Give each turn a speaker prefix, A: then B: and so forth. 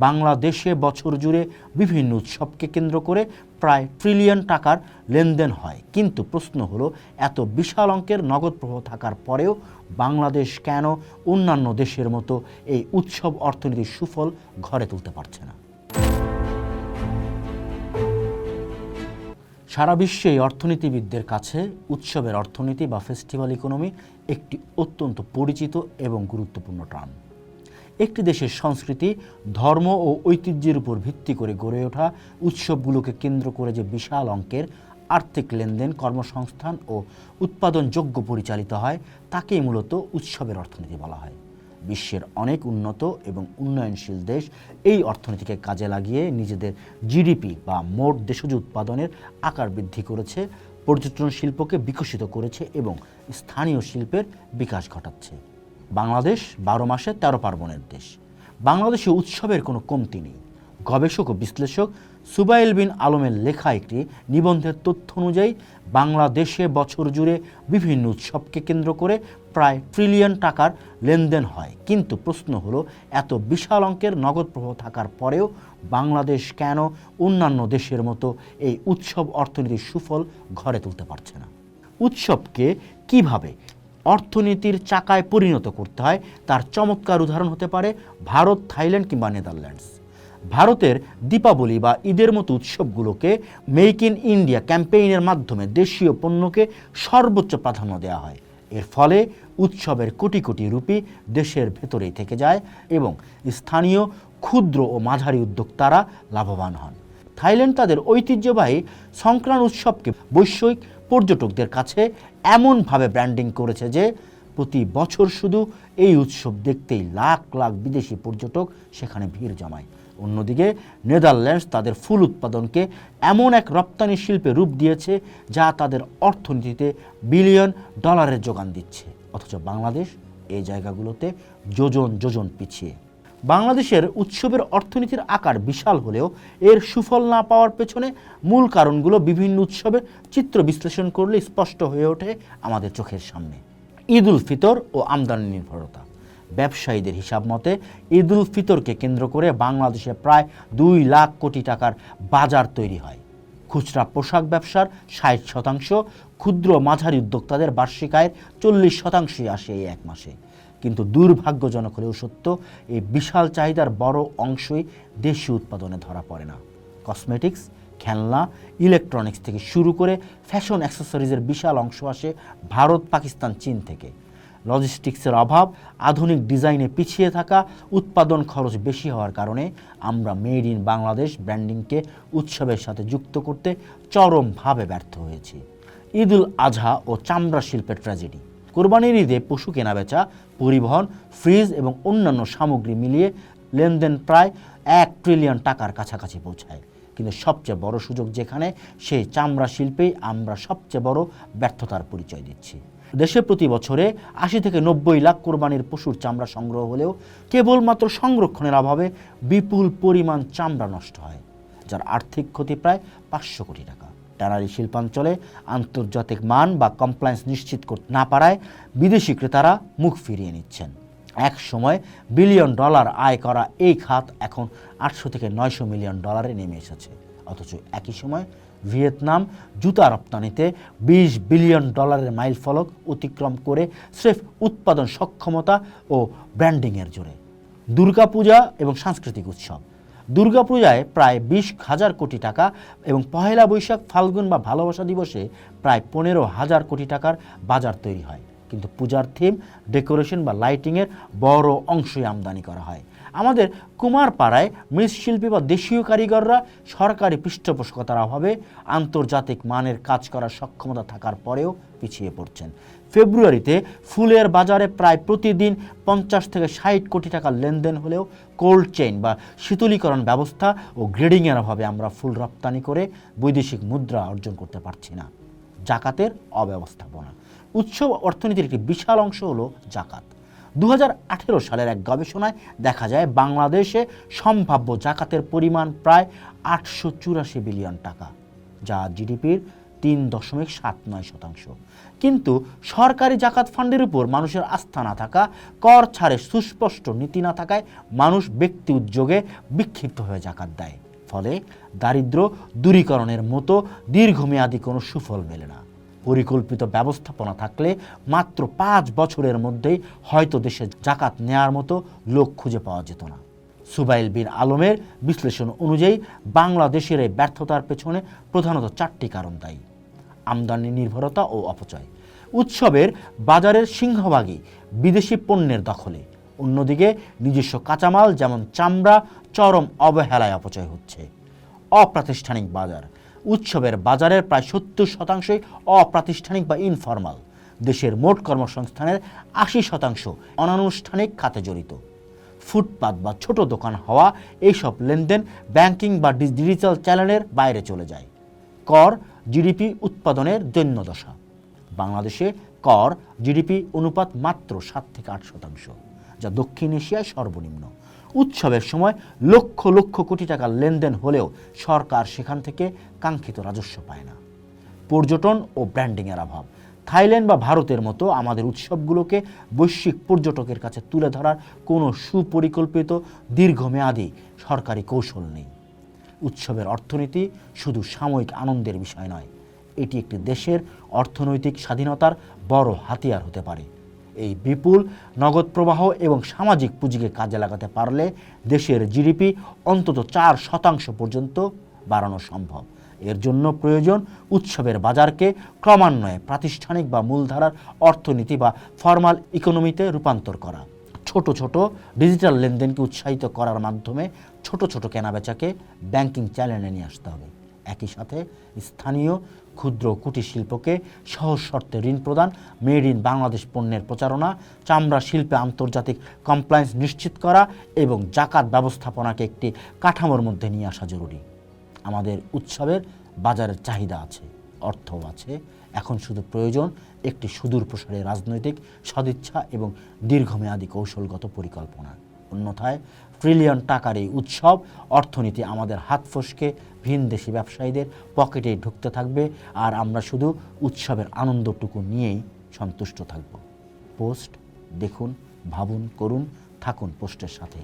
A: বাংলাদেশে বছর জুড়ে বিভিন্ন উৎসবকে কেন্দ্র করে প্রায় ট্রিলিয়ন টাকার লেনদেন হয়, কিন্তু প্রশ্ন হলো এত বিশাল অঙ্কের নগদ প্রবাহ থাকার পরেও বাংলাদেশ কেন অন্যান্য দেশের মতো এই উৎসব অর্থনীতির সুফল ঘরে তুলতে পারছে না। সারা বিশ্বে অর্থনীতিবিদদের কাছে উৎসবের অর্থনীতি বা ফেস্টিভ্যাল ইকোনমি একটি অত্যন্ত পরিচিত এবং গুরুত্বপূর্ণ টার্ম। একটি দেশের সংস্কৃতি, ধর্ম ও ঐতিহ্যের উপর ভিত্তি করে গড়ে ওঠা উৎসবগুলোকে কেন্দ্র করে যে বিশাল অঙ্কের আর্থিক লেনদেন, কর্মসংস্থান ও উৎপাদনযোগ্য পরিচালিত হয় তাকেই মূলত উৎসবের অর্থনীতি বলা হয়। বিশ্বের অনেক উন্নত এবং উন্নয়নশীল দেশ এই অর্থনীতিকে কাজে লাগিয়ে নিজেদের জিডিপি বা মোট দেশজ উৎপাদনের আকার বৃদ্ধি করেছে, পর্যটন শিল্পকে বিকশিত করেছে এবং স্থানীয় শিল্পের বিকাশ ঘটাচ্ছে। বাংলাদেশ 12 মাসে 13 পার্বণের দেশ। বাংলাদেশে উৎসবের কোনো কমতি নেই। গবেষক ও বিশ্লেষক সুবাইল বিন আলমের লেখা একটি নিবন্ধের তথ্য অনুযায়ী বাংলাদেশে বছর জুড়ে বিভিন্ন উৎসবকে কেন্দ্র করে প্রায় ট্রিলিয়ন টাকার লেনদেন হয়, কিন্তু প্রশ্ন হলো এত বিশাল অঙ্কের নগদ প্রবাহ থাকার পরেও বাংলাদেশ কেন অন্যান্য দেশের মতো এই উৎসব অর্থনীতির সুফল ঘরে তুলতে পারছে না। উৎসবকে কিভাবে অর্থনীতির চাকায় পরিণত করতে হয় তার চমৎকার উদাহরণ হতে পারে ভারত, থাইল্যান্ড কিংবা নেদারল্যান্ডস। ভারতের দীপাবলি বা ঈদের মতো উৎসবগুলোকে মেক ইন ইন্ডিয়া ক্যাম্পেইনের মাধ্যমে দেশীয় পণ্যকে সর্বোচ্চ প্রাধান্য দেওয়া হয়। এর ফলে উৎসবের কোটি কোটি রুপি দেশের ভেতরেই থেকে যায় এবং স্থানীয় ক্ষুদ্র ও মাঝারি উদ্যোক্তারা লাভবান হন। থাইল্যান্ড তাদের ঐতিহ্যবাহী সংক্রান্ত উৎসবকে বৈশ্বিক পর্যটকদের কাছে এমনভাবে ব্র্যান্ডিং করেছে যে প্রতি বছর শুধু এই উৎসব দেখতেই লাখ লাখ বিদেশি পর্যটক সেখানে ভিড় জমায়। অন্যদিকে নেদারল্যান্ডস তাদের ফুল উৎপাদনকে এমন এক রপ্তানি শিল্পে রূপ দিয়েছে যা তাদের অর্থনীতিতে বিলিয়ন ডলারের যোগান দিচ্ছে, অথচ বাংলাদেশ এই জায়গাগুলোতে যোজন যোজন পিছিয়ে। বাংলাদেশের উৎসবের অর্থনীতির আকার বিশাল হলেও এর সুফল না পাওয়ার পেছনে মূল কারণগুলো বিভিন্ন উৎসবের চিত্র বিশ্লেষণ করলে স্পষ্ট হয়ে ওঠে আমাদের চোখের সামনে। ঈদ উল ফিতর ও আমদানি নির্ভরতা। ব্যবসায়ীদের হিসাব মতে ঈদ উল ফিতরকে কেন্দ্র করে বাংলাদেশে প্রায় 2 লাখ কোটি টাকার বাজার তৈরি হয়। খুচরা পোশাক ব্যবসার 60%, ক্ষুদ্র মাঝারি উদ্যোক্তাদের বার্ষিক আয়ের 40% আসে এই এক মাসে। কিন্তু দুর্ভাগ্যজনক হলেও সত্য, এই বিশাল চাহিদার বড় অংশই দেশীয় উৎপাদনে ধরা পড়ে না। কসমেটিক্স, খেলনা, ইলেকট্রনিক্স থেকে শুরু করে ফ্যাশন অ্যাক্সেসরিজের বিশাল অংশ আসে ভারত, পাকিস্তান, চীন থেকে। লজিস্টিক্সের অভাব, আধুনিক ডিজাইনে পিছিয়ে থাকা, উৎপাদন খরচ বেশি হওয়ার কারণে আমরা মেড ইন বাংলাদেশ ব্র্যান্ডিংকে উৎসবের সাথে যুক্ত করতে চরমভাবে ব্যর্থ হয়েছি। ঈদ উল আজহা ও চামড়া শিল্পের ট্র্যাজেডি। কোরবানির ঈদে পশু কেনাবেচা, পরিবহন, ফ্রিজ এবং অন্যান্য সামগ্রী মিলিয়ে লেনদেন প্রায় 1 ট্রিলিয়ন টাকার কাছাকাছি পৌঁছায়। কিন্তু সবচেয়ে বড় সুযোগ যেখানে, সেই চামড়া শিল্পেই আমরা সবচেয়ে বড় ব্যর্থতার পরিচয় দিচ্ছি। দেশে প্রতি বছরে 80 থেকে 90 লাখ কোরবানির পশুর চামড়া সংগ্রহ হলেও কেবলমাত্র সংরক্ষণের অভাবে বিপুল পরিমাণ চামড়া নষ্ট হয়, যার আর্থিক ক্ষতি প্রায় 500 কোটি টাকা। ট্যানারি শিল্পাঞ্চলে আন্তর্জাতিক মান বা কমপ্লায়েন্স নিশ্চিত করতে না পারায় বিদেশি ক্রেতারা মুখ ফিরিয়ে নিচ্ছেন। এক সময় বিলিয়ন ডলার আয় করা এই খাত এখন 800 থেকে 900 মিলিয়ন ডলারে নেমে এসেছে, অথচ একই সময় ভিয়েতনাম জুতা রপ্তানিতে 20 বিলিয়ন ডলারের মাইলফলক অতিক্রম করে স্রেফ উৎপাদন সক্ষমতা ও ব্র্যান্ডিংয়ের জোরে। দুর্গাপূজা এবং সাংস্কৃতিক উৎসব। দুর্গাপূজায় প্রায় 20,000 কোটি টাকা এবং পহেলা বৈশাখ, ফাল্গুন বা ভালোবাসা দিবসে প্রায় 15,000 কোটি টাকার বাজার তৈরি হয়, কিন্তু পূজার থিম, ডেকোরেশন বা লাইটিংয়ের বড় অংশই আমদানি করা হয়। আমাদের কুমারপাড়ায় মৃৎশিল্পী বা দেশীয় কারিগররা সরকারি পৃষ্ঠপোষকতার অভাবে আন্তর্জাতিক মানের কাজ করার সক্ষমতা থাকার পরেও পিছিয়ে পড়ছেন। ফেব্রুয়ারিতে ফুলের বাজারে প্রায় প্রতিদিন 50 থেকে 60 কোটি টাকার লেনদেন হলেও কোল্ড চেইন বা শীতলীকরণ ব্যবস্থা ও গ্রেডিংয়ের অভাবে আমরা ফুল রপ্তানি করে বৈদেশিক মুদ্রা অর্জন করতে পারছি না। জাকাতের অব্যবস্থাপনা। উৎসব অর্থনীতির একটি বিশাল অংশ হলো জাকাত। 2018 সালের এক গবেষণায় দেখা যায় বাংলাদেশে সম্ভাব্য জাকাতের পরিমাণ প্রায় 884 বিলিয়ন টাকা, যা জিডিপির 3.79%। কিন্তু সরকারি জাকাত ফান্ডের উপর মানুষের আস্থা না থাকা, কর ছাড়ে সুস্পষ্ট নীতি না থাকায় মানুষ ব্যক্তি উদ্যোগে বিক্ষিপ্ত হয়ে জাকাত দেয়। ফলে দারিদ্র্য দূরীকরণের মতো দীর্ঘমেয়াদী কোনো সুফল মেলে না। পরিকল্পিত ব্যবস্থাপনা থাকলে মাত্র 5 বছরের মধ্যেই হয়তো দেশে জাকাত নেয়ার মতো লোক খুঁজে পাওয়া যেত না। সুবাইল বিন আলমের বিশ্লেষণ অনুযায়ী বাংলাদেশের এই ব্যর্থতার পেছনে প্রধানত 4টি কারণ দায়ী। আমদানি নির্ভরতা ও অপচয়। উৎসবের বাজারের সিংহভাগই বিদেশি পণ্যের দখলে। অন্যদিকে নিজস্ব কাঁচামাল যেমন চামড়া চরম অবহেলায় অপচয় হচ্ছে। অপ্রাতিষ্ঠানিক বাজার। উৎসবের বাজারের প্রায় 70% অপ্রাতিষ্ঠানিক বা ইনফরমাল। দেশের মোট কর্মসংস্থানের 80% অনানুষ্ঠানিক খাতে জড়িত। ফুটপাত বা ছোট দোকান হওয়া এইসব লেনদেন ব্যাংকিং বা ডিজিটাল চ্যানেলের বাইরে চলে যায়। কর জিডিপি উৎপাদনের দৈন্যদশা। বাংলাদেশে কর জিডিপি অনুপাত মাত্র 7 থেকে 8%, যা দক্ষিণ এশিয়ায় সর্বনিম্ন। উৎসবের সময় লক্ষ লক্ষ কোটি টাকার লেনদেন হলেও সরকার সেখান থেকে কাঙ্ক্ষিত রাজস্ব পায় না। পর্যটন ও ব্র্যান্ডিংয়ের অভাব। থাইল্যান্ড বা ভারতের মতো আমাদের উৎসবগুলোকে বৈশ্বিক পর্যটকের কাছে তুলে ধরার কোনো সুপরিকল্পিত দীর্ঘমেয়াদী সরকারি কৌশল নেই। উৎসবের অর্থনীতি শুধু সাময়িক আনন্দের বিষয় নয়, এটি একটি দেশের অর্থনৈতিক স্বাধীনতার বড় হাতিয়ার হতে পারে। এই বিপুল নগদ প্রবাহ এবং সামাজিক পুঁজিকে কাজে লাগাতে পারলে দেশের জিডিপি অন্তত 4% পর্যন্ত বাড়ানো সম্ভব। এর জন্য প্রয়োজন উৎসবের বাজারকে ক্রমান্বয়ে প্রাতিষ্ঠানিক বা মূলধারার অর্থনীতি বা ফর্মাল ইকোনমিতে রূপান্তর করা। ছোট ছোট ডিজিটাল লেনদেনকে উৎসাহিত করার মাধ্যমে ছোট ছোট কেনাবেচাকে ব্যাংকিং চ্যানেলে নিয়ে আসতে হবে। একই সাথে স্থানীয় ক্ষুদ্র কুটির শিল্পকে সহজ শর্তে ঋণ প্রদান, মেড ইন বাংলাদেশ পণ্যের প্রচারণা, চামড়া শিল্পে আন্তর্জাতিক কমপ্লায়েন্স নিশ্চিত করা এবং জাকাত ব্যবস্থাপনাকে একটি কাঠামোর মধ্যে নিয়ে আসা জরুরি। আমাদের উৎসবের বাজারের চাহিদা আছে, অর্থও আছে। এখন শুধু প্রয়োজন একটি সুদূর প্রসারী রাজনৈতিক সদিচ্ছা এবং দীর্ঘমেয়াদী কৌশলগত পরিকল্পনা। অন্যথায় ট্রিলিয়ন টাকার এই উৎসব অর্থনীতি আমাদের হাত ফসকে ভিনদেশি ব্যবসায়ীদের পকেটে ঢুকতে থাকবে, আর আমরা শুধু উৎসবের আনন্দটুকু নিয়েই সন্তুষ্ট থাকব। পোস্ট দেখুন, ভাবুন, করুন, থাকুন পোস্টের সাথে।